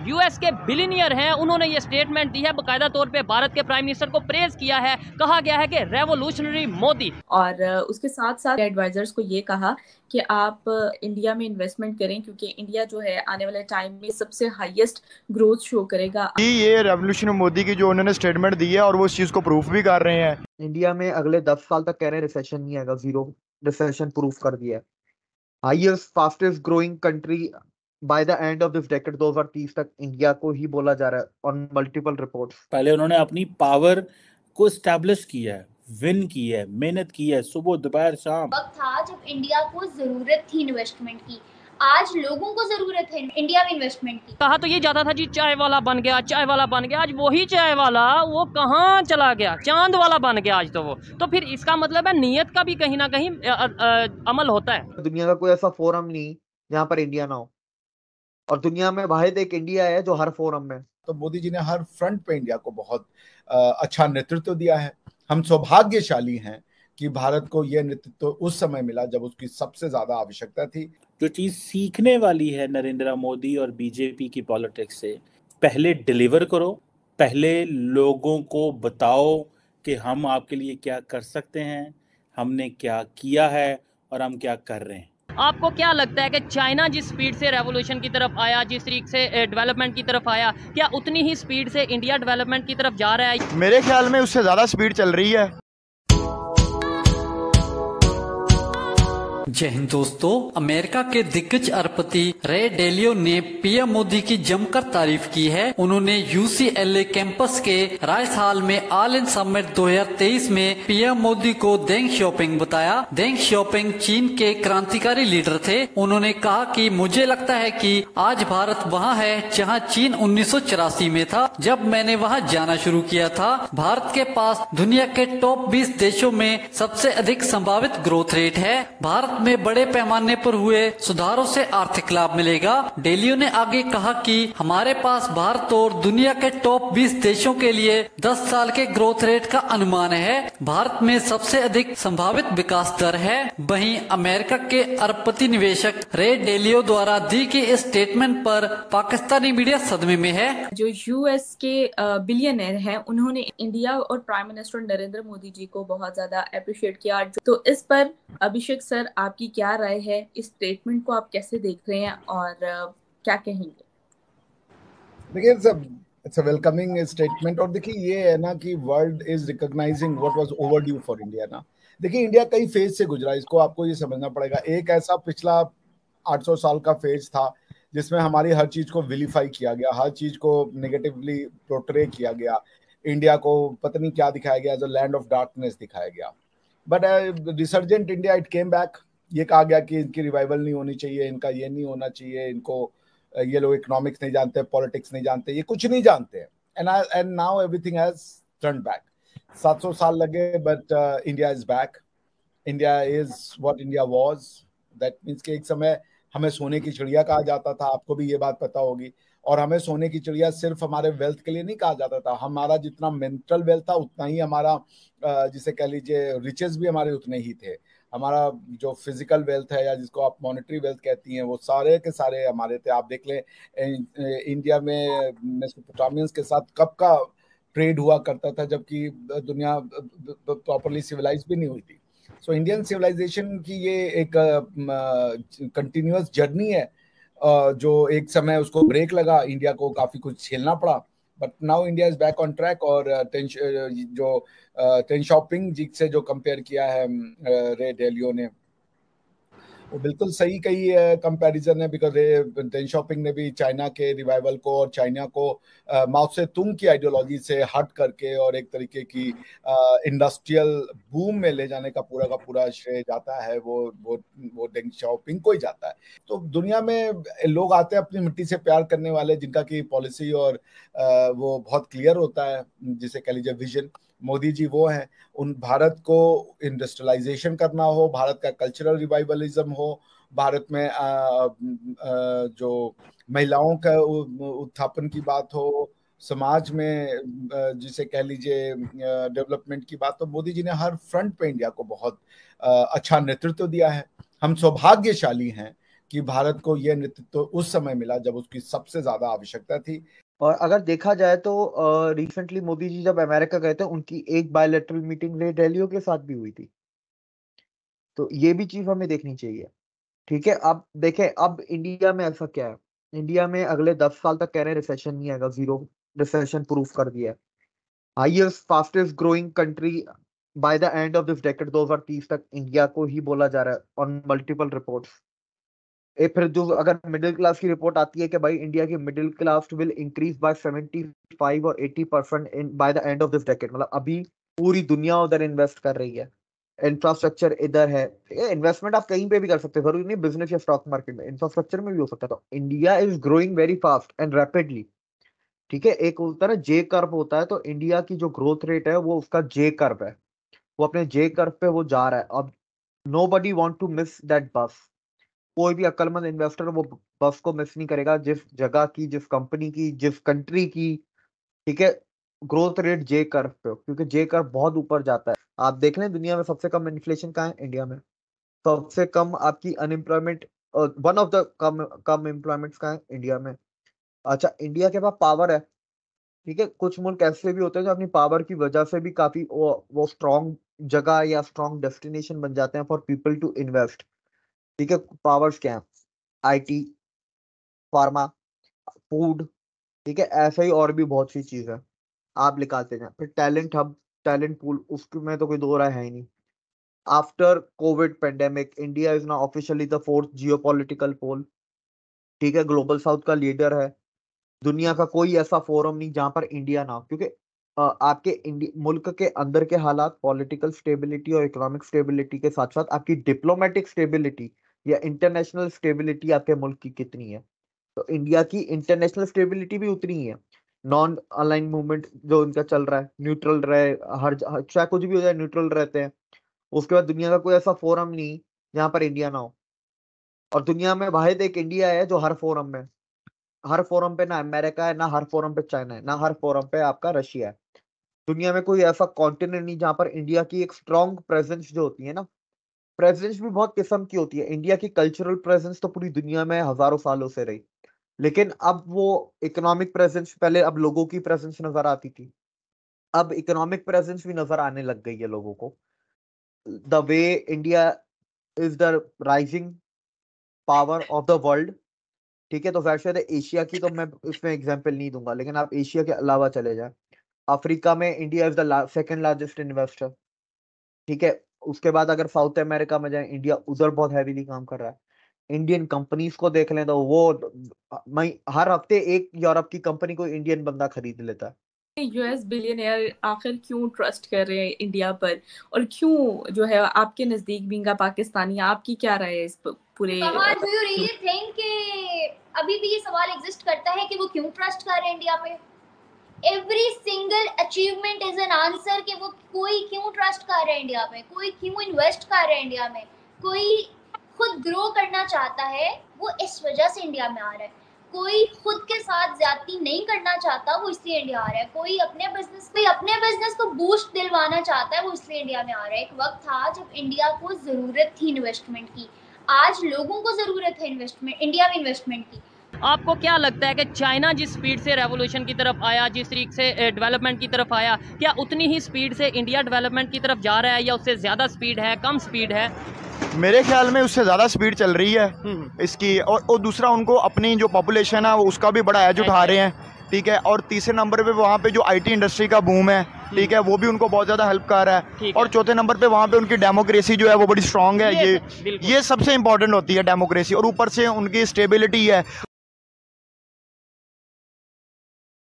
US के billionaire हैं, उन्होंने ये स्टेटमेंट दी है, बाकायदा तौर पे भारत के प्राइम मिनिस्टर को प्रेज किया है, कहा गया है कि रेवोल्यूशनरी मोदी। और उसके साथ साथ एडवाइजर्स को ये कहा कि आप इंडिया में इन्वेस्टमेंट करें, क्योंकि इंडिया जो है आने वाले टाइम में सबसे हाईएस्ट ग्रोथ शो करेगा। ये रेवोल्यूशन मोदी की जो उन्होंने स्टेटमेंट दी है और वो इस चीज को प्रूफ भी कर रहे हैं। इंडिया में अगले 10 साल तक कह रहे हैं रिसेशन नहीं आएगा, जीरो रिसेशन प्रूफ कर दिया है। Highest fastest growing country by the end of this decade 2030 तक इंडिया को ही बोला जा रहा है ऑन मल्टीपल रिपोर्ट्स। पहले उन्होंने अपनी पावर को एस्टैब्लिश किया है, विन की है, मेहनत की है, सुबह दोपहर शाम। वक्त था जब इंडिया को जरूरत थी इन्वेस्टमेंट की, आज लोगों को जरूरत है इंडिया में इन्वेस्टमेंट की। कहा तो ये जाता था जी चाय वाला बन गया, चाय वाला बन गया, आज वही चाय वाला वो कहाँ चला गया, चांद वाला बन गया आज तो वो। तो फिर इसका मतलब है नीयत का भी कहीं ना कहीं अमल होता है। दुनिया का कोई ऐसा फोरम नहीं जहाँ पर इंडिया ना हो, और दुनिया में वाहिद एक इंडिया है जो हर फोरम में। तो मोदी जी ने हर फ्रंट पे इंडिया को बहुत अच्छा नेतृत्व दिया है। हम सौभाग्यशाली हैं कि भारत को यह नेतृत्व उस समय मिला जब उसकी सबसे ज्यादा आवश्यकता थी। जो चीज सीखने वाली है नरेंद्र मोदी और बीजेपी की पॉलिटिक्स से, पहले डिलीवर करो, पहले लोगों को बताओ कि हम आपके लिए क्या कर सकते हैं, हमने क्या किया है और हम क्या कर रहे हैं। आपको क्या लगता है कि चाइना जिस स्पीड से रेवोल्यूशन की तरफ आया, जिस तरीके से डेवलपमेंट की तरफ आया, क्या उतनी ही स्पीड से इंडिया डेवलपमेंट की तरफ जा रहा है? मेरे ख्याल में उससे ज्यादा स्पीड चल रही है। जय हिंद दोस्तों, अमेरिका के दिग्गज अरबपति रे डेलियो ने पीएम मोदी की जमकर तारीफ की है। उन्होंने यूसीएलए कैंपस के राइस हॉल में ऑल इन समिट 2023 में पीएम मोदी को देंग शॉपिंग बताया। देंग शॉपिंग चीन के क्रांतिकारी लीडर थे। उन्होंने कहा कि मुझे लगता है कि आज भारत वहाँ है जहाँ चीन 1984 में था, जब मैंने वहाँ जाना शुरू किया था। भारत के पास दुनिया के टॉप 20 देशों में सबसे अधिक संभावित ग्रोथ रेट है। भारत में बड़े पैमाने पर हुए सुधारों से आर्थिक लाभ मिलेगा। डेलियो ने आगे कहा कि हमारे पास भारत और दुनिया के टॉप 20 देशों के लिए 10 साल के ग्रोथ रेट का अनुमान है। भारत में सबसे अधिक संभावित विकास दर है। वहीं अमेरिका के अरबपति निवेशक रे डेलियो द्वारा दी गई इस स्टेटमेंट पर पाकिस्तानी मीडिया सदमे में है। जो यूएस के बिलियनर हैं, उन्होंने इंडिया और प्राइम मिनिस्टर नरेंद्र मोदी जी को बहुत ज्यादा अप्रिशिएट किया। तो इस पर अभिषेक सर, आपकी क्या राय है? इस स्टेटमेंट को आप कैसे देख रहे हैं और क्या कहेंगे? देखिए, इट्स अ वेलकमिंग स्टेटमेंट। और देखिए, ये है ना कि world is recognising what was overdue for India ना। देखिए, इंडिया कई फेज से गुजरा, इसको आपको ये समझना पड़ेगा। एक ऐसा पिछला 800 साल का फेज था जिसमें हमारी हर चीज को विलीफाई किया गया, हर चीज को नेगेटिवली पोर्ट्रे किया गया। इंडिया को पता नहीं क्या दिखाया गया, as a land of darkness दिखाया गया। But resurgent India, it came back. ये कहा गया कि इनकी रिवाइवल नहीं होनी चाहिए, इनका ये नहीं होना चाहिए, इनको ये लोग इकोनॉमिक्स नहीं जानते, पॉलिटिक्स नहीं जानते, ये कुछ नहीं जानते। And now everything has turn back. 700 साल लगे, but India is back. India is what India was. That means कि एक समय हमें सोने की चिड़िया कहा जाता था, आपको भी ये बात पता होगी। और हमें सोने की चिड़िया सिर्फ हमारे वेल्थ के लिए नहीं कहा जाता था, हमारा जितना मेंटल वेल्थ था उतना ही हमारा, जिसे कह लीजिए रिचेस भी हमारे उतने ही थे। हमारा जो फिजिकल वेल्थ है या जिसको आप मॉनेटरी वेल्थ कहती हैं, वो सारे के सारे हमारे थे। आप देख लें, इंडिया में मेसोपोटामियंस के साथ कब का ट्रेड हुआ करता था, जबकि दुनिया प्रॉपरली सिविलाइज भी नहीं हुई थी। सो इंडियन सिविलाइजेशन की ये एक कंटिन्यूअस जर्नी है, जो एक समय उसको ब्रेक लगा, इंडिया को काफी कुछ झेलना पड़ा। But now India is back on track. और टेन शॉपिंग जी से जो कंपेयर किया है रे डेलियो ने, वो बिल्कुल सही कही है, कंपैरिजन है। बिकॉज टेन शॉपिंग ने भी चाइना के रिवाइवल को और चाइना को माओ से तुंग की आइडियोलॉजी से हट करके और एक तरीके की इंडस्ट्रियल बूम में ले जाने का पूरा श्रेय जाता है वो डेंग शॉपिंग को ही जाता है। तो दुनिया में लोग आते हैं अपनी मिट्टी से प्यार करने वाले, जिनका की पॉलिसी और वो बहुत क्लियर होता है, जिसे कह लीजिए विजन। मोदी जी वो हैं। उन भारत को इंडस्ट्रियलाइजेशन करना हो, भारत का कल्चरल रिवाइवलिज्म हो, भारत में जो महिलाओं का उत्थापन की बात हो, समाज में जिसे कह लीजिए डेवलपमेंट की बात, तो मोदी जी ने हर फ्रंट पे इंडिया को बहुत अच्छा नेतृत्व दिया है। हम सौभाग्यशाली हैं कि भारत को यह नेतृत्व उस समय मिला जब उसकी सबसे ज्यादा आवश्यकता थी। और अगर देखा जाए तो रिसेंटली मोदी जी जब अमेरिका गए थे, उनकी एक बायलैटरल मीटिंग रे डेलियो के साथ भी हुई थी, तो ये भी चीज हमें देखनी चाहिए। ठीक है, अब देखें, अब इंडिया में ऐसा क्या है, इंडिया में अगले 10 साल तक कह रहे हैं रिसेशन नहीं आएगा, जीरो रिसेशन प्रूफ कर दिया है। Highest fastest growing country by the end of this decade 2030 तक इंडिया को ही बोला जा रहा है ऑन मल्टीपल रिपोर्ट्स। फिर जो अगर मिडिल क्लास की रिपोर्ट आती है कि भाई इंडिया की middle class will increase by 75 और 80% in by the end of this decade, मतलब अभी पूरी दुनिया उधर इन्वेस्ट कर रही है, इंफ्रास्ट्रक्चर इधर है। इन्वेस्टमेंट आप कहीं पे भी कर सकते हो, जरूरी नहीं बिजनेस या स्टॉक मार्केट में, इंफ्रास्ट्रक्चर में भी हो सकता है। तो India is growing very fast and rapidly. ठीक है, एक होता है जे कर्व होता है, तो इंडिया की जो ग्रोथ रेट है वो उसका जे कर्व है, वो अपने जे कर्व पे वो जा रहा है। अब nobody want to miss that bus, कोई भी अक्लमंद इन्वेस्टर वो बस को मिस नहीं करेगा, जिस जगह की, जिस कंपनी की, जिस कंट्री की, ठीक है, ग्रोथ रेट जे कर्व पे, क्योंकि जे कर्व बहुत ऊपर जाता है। आप देख लें दुनिया में सबसे कम इन्फ्लेशन कहाँ है, इंडिया में। सबसे कम आपकी unemployment, one of the come employment कहाँ है, इंडिया में। अच्छा, इंडिया के पास पावर है, ठीक है, कुछ मुल्क ऐसे भी होते हैं जो अपनी पावर की वजह से भी काफी वो स्ट्रॉन्ग जगह या स्ट्रॉन्ग डेस्टिनेशन बन जाते हैं फॉर पीपल टू इन्वेस्ट। ठीक है, पावर्स क्या है, आईटी, फार्मा, फूड, ठीक है, ऐसे ही और भी बहुत सी चीज है, आप निकालते जाए। फिर टैलेंट हब, टैलेंट पूल, उसमें तो कोई दो राय है ही नहीं। After COVID pandemic India is now officially the 4th geopolitical pole. ठीक है, ग्लोबल साउथ का लीडर है, दुनिया का कोई ऐसा फोरम नहीं जहां पर इंडिया ना हो, क्योंकि आपके मुल्क के अंदर के हालात, पॉलिटिकल स्टेबिलिटी और इकोनॉमिक स्टेबिलिटी के साथ साथ आपकी डिप्लोमेटिक स्टेबिलिटी या इंटरनेशनल स्टेबिलिटी आपके मुल्क की कितनी है। तो इंडिया की इंटरनेशनल स्टेबिलिटी भी उतनी ही है। नॉन अलाइन मूवमेंट जो उनका चल रहा है, न्यूट्रल रहे, हर चाहे कुछ भी हो जाए न्यूट्रल रहते हैं। उसके बाद दुनिया का कोई ऐसा फोरम नहीं जहां पर इंडिया ना हो, और दुनिया में वाहिद एक इंडिया है जो हर फोरम में, हर फोरम पे ना अमेरिका है, ना हर फोरम पे चाइना है, ना हर फोरम पे आपका रशिया है। दुनिया में कोई ऐसा कॉन्टिनेंट नहीं जहां पर इंडिया की एक स्ट्रॉन्ग प्रेजेंस जो होती है ना, प्रेजेंस भी बहुत किस्म की होती है। इंडिया की कल्चरल प्रेजेंस तो पूरी दुनिया में हजारों सालों से रही, लेकिन अब वो इकोनॉमिक प्रेजेंस, पहले अब लोगों की प्रेजेंस नजर आती थी, अब इकोनॉमिक प्रेजेंस भी नजर आने लग गई है लोगों को। The way India is the rising power of the world. ठीक है, तो वैसे एशिया की तो मैं इसमें एग्जांपल नहीं दूंगा, लेकिन आप एशिया के अलावा चले जाएं, अफ्रीका में India is the second largest investor. ठीक है, उसके बाद अगर साउथ अमेरिका में जाएं, इंडिया उधर बहुत हैवीली काम कर रहा है। इंडियन कंपनीज को देख लें तो वो हर हफ्ते एक यूरोप की कंपनी को इंडियन बंदा खरीद लेता है। यूएस बिलियनियर आखिर क्यों ट्रस्ट कर रहे हैं इंडिया पर, और क्यों जो है आपके नजदीक बीइंग पाकिस्तानी, आपकी क्या राय है इस पूरे? डू यू रियली थिंक कि अभी भी ये सवाल एग्जिस्ट करता है कि वो क्यों ट्रस्ट कर रहे हैं इंडिया पे? Every single achievement is an answer कि वो कोई क्यों ट्रस्ट कर रहा है इंडिया में, कोई क्यों इन्वेस्ट कर रहा है इंडिया में, कोई खुद ग्रो करना चाहता है वो इस वजह से इंडिया में आ रहा है, कोई खुद के साथ ज्यादती नहीं करना चाहता वो इसलिए इंडिया आ रहा है, कोई अपने बिजनेस को बूस्ट दिलवाना चाहता है वो इसलिए इंडिया में आ रहा है। एक वक्त था जब इंडिया को जरूरत थी इन्वेस्टमेंट की, आज लोगों को जरूरत है इंडिया में इन्वेस्टमेंट की। आपको क्या लगता है कि चाइना जिस स्पीड से रेवोल्यूशन की तरफ आया, जिस तरीके से डेवलपमेंट की तरफ आया, क्या उतनी ही स्पीड से इंडिया डेवलपमेंट की तरफ जा रहा है, या उससे ज़्यादा स्पीड है, कम स्पीड है? मेरे ख्याल में उससे ज़्यादा स्पीड चल रही है इसकी, और दूसरा उनको अपनी जो पॉपुलेशन है वो उसका भी बड़ा एज उठा रहे हैं। ठीक है, और तीसरे नंबर पे वहाँ पे जो आईटी इंडस्ट्री का बूम है, ठीक है, वो भी उनको बहुत ज़्यादा हेल्प कर रहा है। और चौथे नंबर पे वहाँ पे उनकी डेमोक्रेसी जो है वो बड़ी स्ट्रांग है। ये सबसे इंपॉर्टेंट होती है डेमोक्रेसी, और ऊपर से उनकी स्टेबिलिटी है।